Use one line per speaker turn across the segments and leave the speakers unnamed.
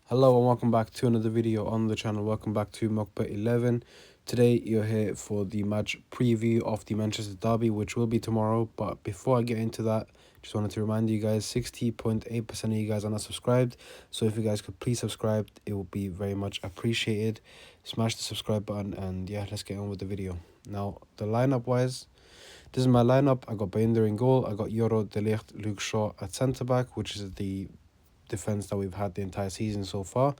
Hello and welcome back to another video on the channel. Welcome back to Mukba 11. Today you're here for the match preview of the Manchester Derby, which will be tomorrow. But before I get into that, just wanted to remind you guys, 60.8% of you guys are not subscribed. So if you guys could please subscribe, it will be very much appreciated. Smash the subscribe button and yeah, let's get on with the video. Now, the lineup wise, this is my lineup. I got BAYINDIR in goal. I got Yoro, De Ligt, Luke Shaw at centre-back, which is the defense that we've had the entire season so far.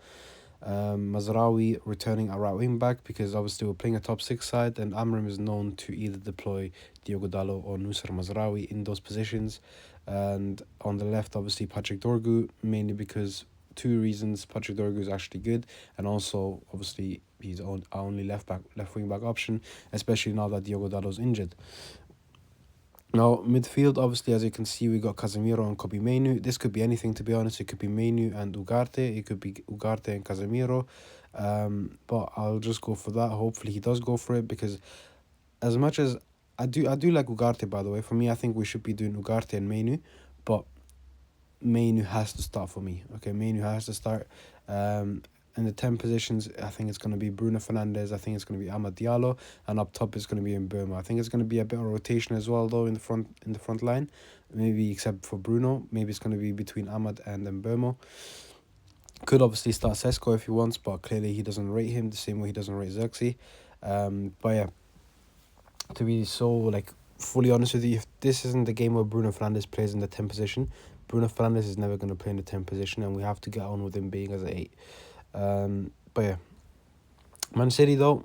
Mazraoui returning a right wing back because obviously we're playing a top six side, and Amram is known to either deploy Diogo Dalot or Nusra Mazraoui in those positions. And on the left, obviously Patrick Dorgu, mainly because two reasons: Patrick Dorgu is actually good, and also obviously he's our only left wing back option, especially now that Diogo Dalot's injured. Now, midfield, obviously, as you can see, we got Casemiro and Kobe Mainu. This could be anything, to be honest. It could be Mainu and Ugarte. It could be Ugarte and Casemiro. But I'll just go for that. Hopefully, he does go for it because as much as I do like Ugarte, by the way. For me, I think we should be doing Ugarte and Mainu. But Mainu has to start for me. Okay, Mainu has to start. In the 10 positions, I think it's going to be Bruno Fernandes. I think it's going to be Amad Diallo, and up top it's going to be Mbeumo. I think it's going to be a bit of rotation as well, though, in the front line. Maybe except for Bruno, maybe it's going to be between Amad and Mbeumo. Could obviously start Sesko if he wants, but clearly he doesn't rate him the same way he doesn't rate Xerxes. But yeah, to be so fully honest with you, if this isn't the game where Bruno Fernandes plays in the 10 position, Bruno Fernandes is never going to play in the 10 position, and we have to get on with him being as an 8. But yeah, Man City though,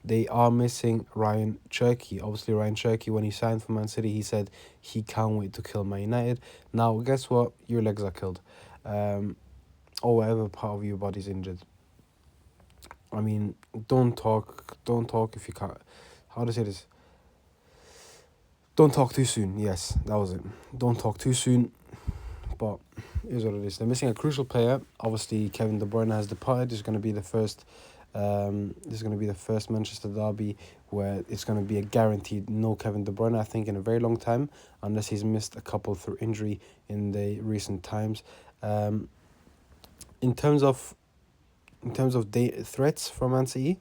they are missing Ryan Cherky. Obviously, Ryan Cherky, when he signed for Man City, he said he can't wait to kill Man United. Now, guess what? Your legs are killed. Or whatever part of your body's injured. I mean, don't talk if you can't. How to say this? Don't talk too soon. Yes, that was it. Don't talk too soon. But here's what it is. They're missing a crucial player. Obviously, Kevin De Bruyne has departed. This is going to be the first. This is going to be the first Manchester derby where it's going to be a guaranteed no Kevin De Bruyne, I think, in a very long time, unless he's missed a couple through injury in the recent times. In terms of threats from Man City,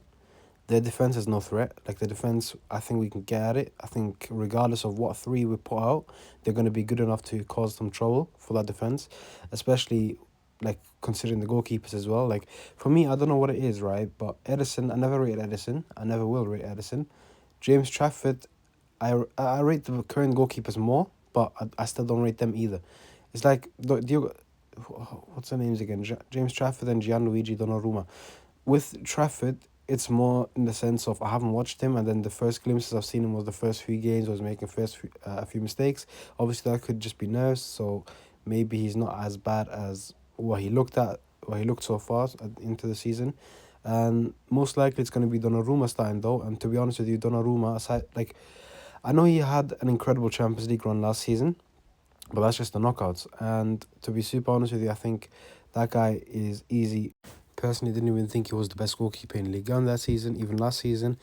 their defense is no threat. Like, the defense, I think we can get at it. I think regardless of what three we put out, they're going to be good enough to cause some trouble for that defense, especially considering the goalkeepers as well. Like, for me, I don't know what it is, right? But Edison, I never rated Edison. I never will rate Edison. James Trafford, I rate the current goalkeepers more, but I still don't rate them either. It's like what's their names again? James Trafford and Gianluigi Donnarumma. With Trafford, it's more in the sense of I haven't watched him, and then the first glimpses I've seen him was the first few games. I was making a few mistakes. Obviously, that could just be nerves. So maybe he's not as bad as what he looked so far into the season. And most likely it's going to be Donnarumma starting though. And to be honest with you, Donnarumma, aside, I know he had an incredible Champions League run last season, but that's just the knockouts. And to be super honest with you, I think that guy is easy. Personally, didn't even think he was the best goalkeeper in Ligue 1 that season, even last season.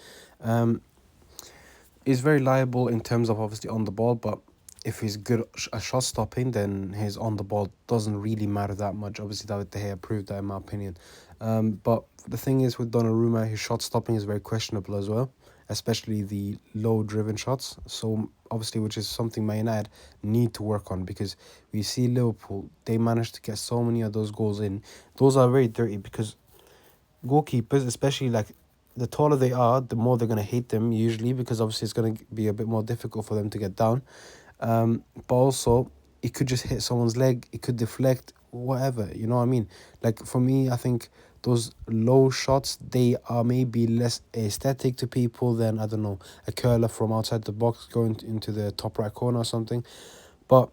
He's very liable in terms of obviously on the ball, but if he's good at shot stopping, then his on the ball doesn't really matter that much. Obviously, David De Gea proved that in my opinion. But the thing is with Donnarumma, his shot stopping is very questionable as well, especially the low driven shots. So obviously, which is something Man United need to work on, because we see Liverpool, they managed to get so many of those goals in. Those are very dirty because goalkeepers, especially the taller they are, the more they're going to hate them usually, because obviously it's going to be a bit more difficult for them to get down. But also it could just hit someone's leg, it could deflect, whatever, you know what I mean? Like, for me, I think those low shots, they are maybe less aesthetic to people than, I don't know, a curler from outside the box going into the top right corner or something. But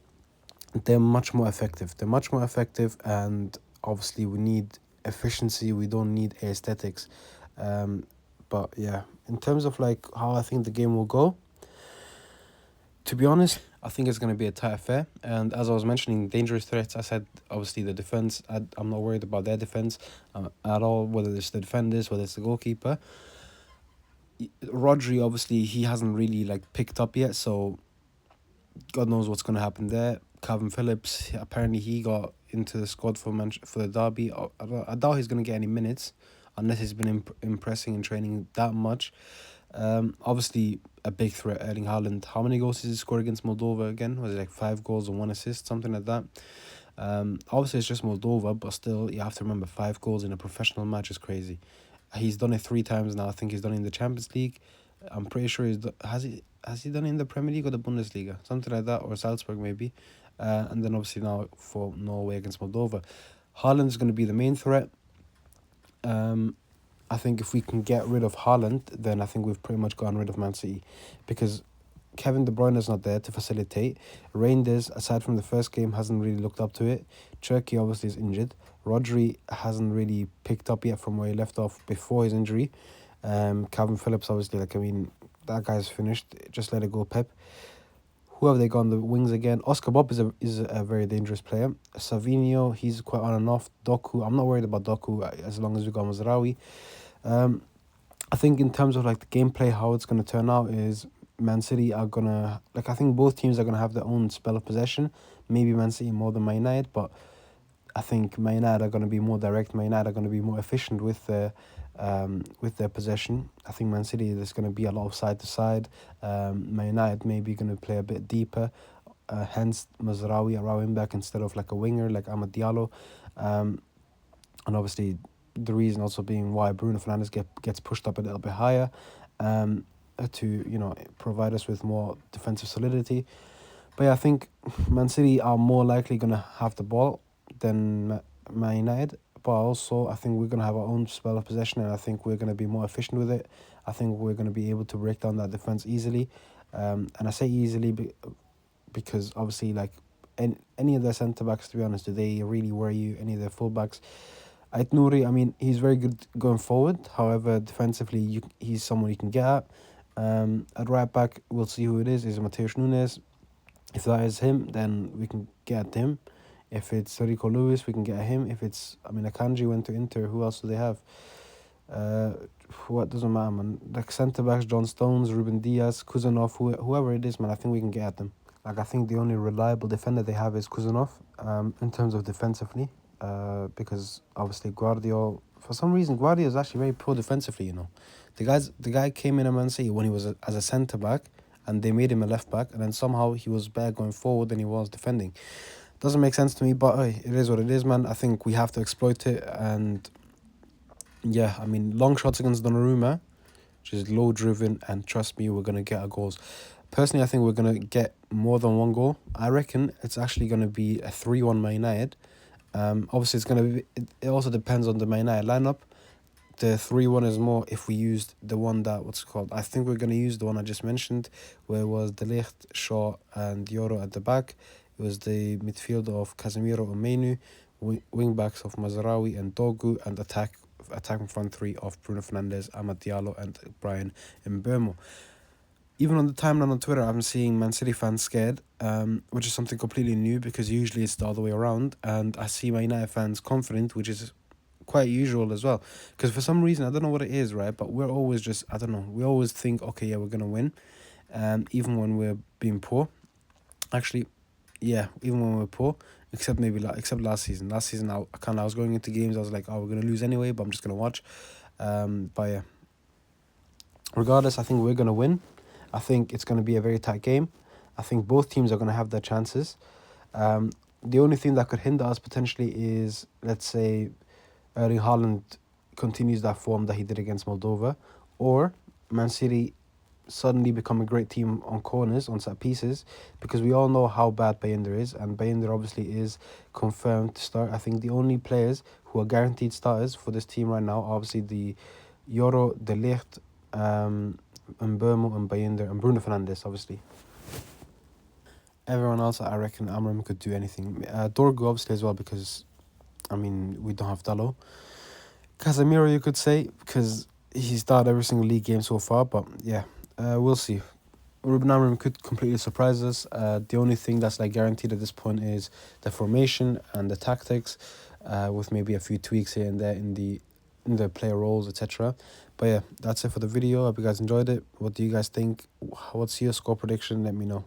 they're much more effective. And obviously we need efficiency. We don't need aesthetics. But yeah, in terms of how I think the game will go, to be honest, I think it's going to be a tight affair. And as I was mentioning, dangerous threats, I said obviously the defense. I'm not worried about their defense at all, whether it's the defenders, whether it's the goalkeeper. Rodri, obviously, he hasn't really picked up yet, so God knows what's going to happen there. Calvin Phillips, apparently he got into the squad for for the derby. I doubt he's gonna get any minutes unless he's been impressing in training that much. Obviously a big threat, Erling Haaland. How many goals did he score against Moldova again? Was it like 5 goals and 1 assist, something like that? Obviously it's just Moldova, but still you have to remember 5 goals in a professional match is crazy. He's done it 3 times now. I think he's done it in the Champions League. I'm pretty sure has he done it in the Premier League or the Bundesliga, something like that, or Salzburg maybe, and then obviously now for Norway against Moldova. Haaland's going to be the main threat. I think if we can get rid of Haaland, then I think we've pretty much gotten rid of Man City, because Kevin De Bruyne is not there to facilitate. Reinders, aside from the first game, hasn't really looked up to it. Turkey obviously is injured. Rodri hasn't really picked up yet from where he left off before his injury. Calvin Phillips, obviously, like, I mean, that guy's finished. Just let it go, Pep. Who have they got on the wings again? Oscar Bob is a very dangerous player. Savinho, he's quite on and off. Doku, I'm not worried about Doku as long as we got Mazraoui. I think in terms of like the gameplay, how it's going to turn out is Man City are going to, like, I think both teams are going to have their own spell of possession. Maybe Man City more than Man United, but I think Man United are going to be more direct. Man United are going to be more efficient with their possession. I think Man City, there's going to be a lot of side to side. Man United maybe going to play a bit deeper. Hence Mazraoui a right wing back instead of like a winger like Amad Diallo. And obviously the reason also being why Bruno Fernandes gets pushed up a little bit higher, to, you know, provide us with more defensive solidity. But yeah, I think Man City are more likely going to have the ball than Man United. But also, I think we're going to have our own spell of possession, and I think we're going to be more efficient with it. I think we're going to be able to break down that defense easily. And I say easily because obviously, like, any of their centre-backs, to be honest, do they really worry you? Any of their full-backs? Ait Nouri, I mean, he's very good going forward. However, defensively, he's someone you can get at. At right back, we'll see who it is. Is it Mateus Nunes? If that is him, then we can get at him. If it's Rico Lewis, we can get at him. If it's, I mean, Akanji went to Inter. Who else do they have? What doesn't matter, man. Like centre backs, John Stones, Ruben Diaz, Kuzanov, whoever it is, man. I think we can get at them. Like, I think the only reliable defender they have is Kuzanov. In terms of defensively, because obviously Guardiola, for some reason, Guardiola is actually very pro defensively. You know, the guy came in at Man City when he was as a centre back, and they made him a left back, and then somehow he was better going forward than he was defending. Doesn't make sense to me, but hey, it is what it is, man. I think we have to exploit it, and yeah, I mean, long shots against Donnarumma, which is low driven, and trust me, we're gonna get our goals. Personally, I think we're gonna get more than 1 goal. I reckon it's actually gonna be a 3-1 Man United. Obviously, it's gonna be. It also depends on the Man United lineup. The 3-1 is more if we used the one that, what's it called? I think we're going to use the one I just mentioned, where it was De Ligt, Shaw, and Yoro at the back. It was the midfield of Casemiro and MAINOO, wing backs of Mazraoui and Dogu, and attacking front three of Bruno Fernandes, Amad Diallo, and Brian Mbeumo. Even on the timeline on Twitter, I'm seeing Man City fans scared, which is something completely new because usually it's the other way around. And I see Man United fans confident, which is quite usual as well, because for some reason, I don't know what it is, right, but we're always just, I don't know, we always think, okay, yeah, we're gonna win, even when we're being poor. Actually, yeah, even when we're poor, except last season. I was going into games, I was like, oh, we're gonna lose anyway, but I'm just gonna watch. But yeah, regardless, I think we're gonna win. I think it's gonna be a very tight game. I think both teams are gonna have their chances. The only thing that could hinder us potentially is, let's say, Erling Haaland continues that form that he did against Moldova, or Man City suddenly become a great team on corners, on set pieces, because we all know how bad BAYINDIR is, and BAYINDIR obviously is confirmed to start. I think the only players who are guaranteed starters for this team right now are obviously the Yoro, De Ligt, Mbeumo, and BAYINDIR, and Bruno Fernandes, obviously. Everyone else, I reckon Amram could do anything. Dorgu, obviously, as well, because, I mean, we don't have Dalot. Casemiro, you could say, because he started every single league game so far, but yeah, we'll see. Ruben Amorim could completely surprise us. The only thing that's like guaranteed at this point is the formation and the tactics, with maybe a few tweaks here and there in the player roles, etc. But yeah, that's it for the video. I hope you guys enjoyed it. What do you guys think? What's your score prediction? Let me know.